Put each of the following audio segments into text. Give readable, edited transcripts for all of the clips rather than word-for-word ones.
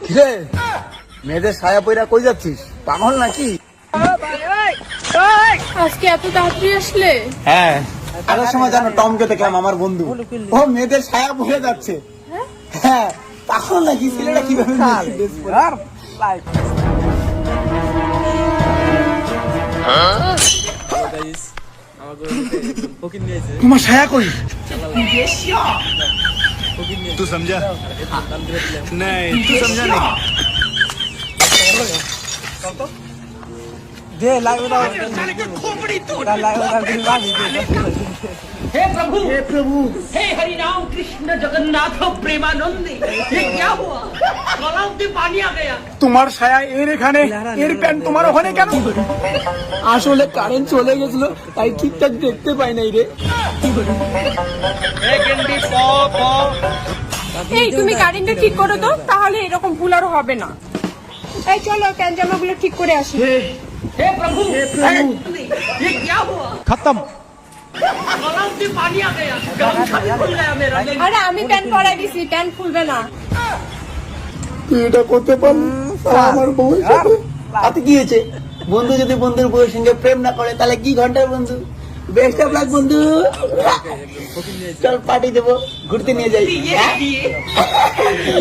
কিরে মেয়েদের ছায়া পয়রা কই যাচ্ছিস? পাগল নাকি? আজকে এত তাড়াতাড়ি আসলে? হ্যাঁ, আগের সময় জানো টমকে দেখলাম আমার বন্ধু, ও মেয়েদের ছায়া পরে যাচ্ছে। হ্যাঁ, পাগল নাকি? ছেলেটা কিভাবে তোমার ছায়া কই? तू समझा नहीं, तू समझा नहीं। दे लाइव उधर हे प्रभु हे हरि राम कृष्ण जगन्नाथ प्रेमानंद ये क्या हुआ? गलाव से पानी आ गया। তোমার ছায়া এর এখানে, এর প্যান্ট তোমার ওখানে কেন? আসলে কারেন্ট চলে গেছিল, তাই ঠিকঠাক দেখতে পাই নাই রে। এই তুমি কারেন্টটা ঠিক করো তো, তাহলে এরকম ভুল আর হবে না। এই চলো প্যান্ট জামাগুলো ঠিক করে আসি। हे प्रभु ये क्या हुआ? খতম। गलाव से पानी आ गया, गमछा भी खुल गया मेरा। আরে আমি প্যান্ট পরাই দিছি, প্যান্ট খুলবে না। তুই এটা করতে পারলি আমার বউয়ের সাথে? তাতে কি হয়েছে? বন্ধু যদি বন্ধুর বউয়ের সঙ্গে প্রেম না করে তাহলে কি ঘন্টার বন্ধু? বেস্ট অফ লাক বন্ধু। চল পার্টি দেবো, ঘুরতে নিয়ে যাই।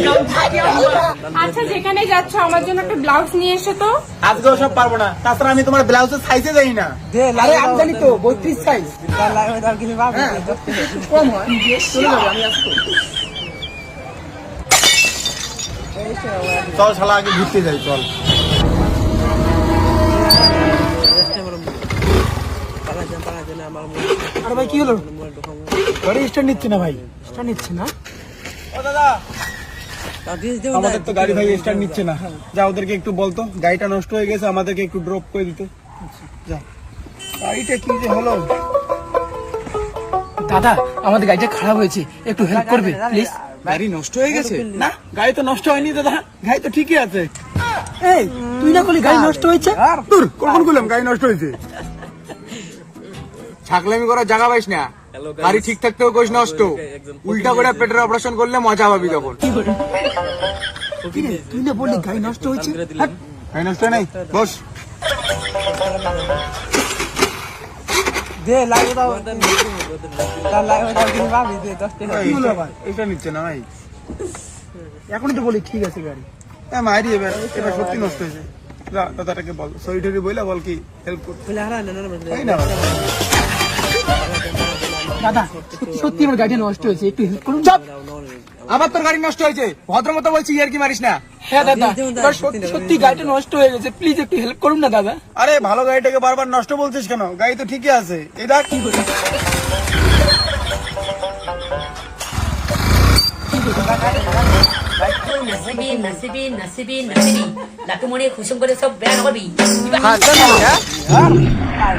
गमछा क्या हुआ? আচ্ছা যেখানে যাচ্ছ আমার জন্য একটা ব্লাউজ নিয়ে এসো তো। আজকে সব পারবো না, তাছাড়া আমি তোমার ব্লাউজের সাইজে যাই না। दे আরে আমি জানি তো 32 সাইজ लाइव उधर किसी बात কম হয়, চলে যাবে, আমি আসবো। চল শালা আগে ঘুরতে যাই, চল। আরে ভাই কি হলো? গাড়ি স্টার্ট নিচ্ছে না ভাই। স্টার্ট নিচ্ছে না? আমাদের তো গাড়ি ভাই স্টার্ট নিচ্ছে না। যা ওদেরকে একটু বলতো, গাড়িটা নষ্ট হয়ে গেছে, আমাদেরকে একটু ড্রপ করে দিতে। যা। গাড়িটা কি যে হলো? দাদা আমাদের গাড়িটা খারাপ হয়েছে, একটু হেল্প করবে প্লিজ? গাড়ি নষ্ট হয়ে গেছে? না, গাড়ি তো নষ্ট হয়নি দাদা, গাড়ি তো ঠিকই আছে। এই তুই না বলি গাড়ি নষ্ট হয়েছে? দূর, কখন বললাম গাড়ি নষ্ট হয়েছে? ছাগলামি করার জায়গা পাইস না। গাড়ি ঠিক থাকতেও কোষ নষ্ট, উল্টা করে পেটের অপারেশন করলে মজা পাবি তখন। তুই না বললি গাড়ি নষ্ট হয়েছে? গাড়ি নষ্ট নেই, বস। दे लाइव उधर लाइव उधर किसी बात दे 10 কি হলো ভাই? এটা নিচ্ছে না ভাই। এখনই তো বলি ঠিক আছে গাড়ি। মারি এবার, এবার সত্যি নষ্ট হয়েছে। যা দাদাটাকে বল, সরি টরি বইলা বল কি হেল্প করতে। बोले हरा ना তাই না ভাই? দাদা সত্যি আমার গাড়িটা নষ্ট হয়েছে, একটু হেল্প করুন। চুপ! আবার তোর গাড়ি নষ্ট হয়েছে, ভদ্র মতো বলছি, ইয়ার কি মারিস না। হ্যাঁ দাদা, এবার সত্যি সত্যি গাড়িটা নষ্ট হয়ে গেছে, প্লিজ একটু হেল্প করুন না দাদা। আরে ভালো গাড়িটাকে বারবার নষ্ট বলছিস কেন? গাড়ি তো ঠিকই আছে। এই দেখ কি করে। নাসিবি নাসিবি নাসিবি নাসিবি লাটুমণি খুশম করে সব ব্যান হবি। हां चल यार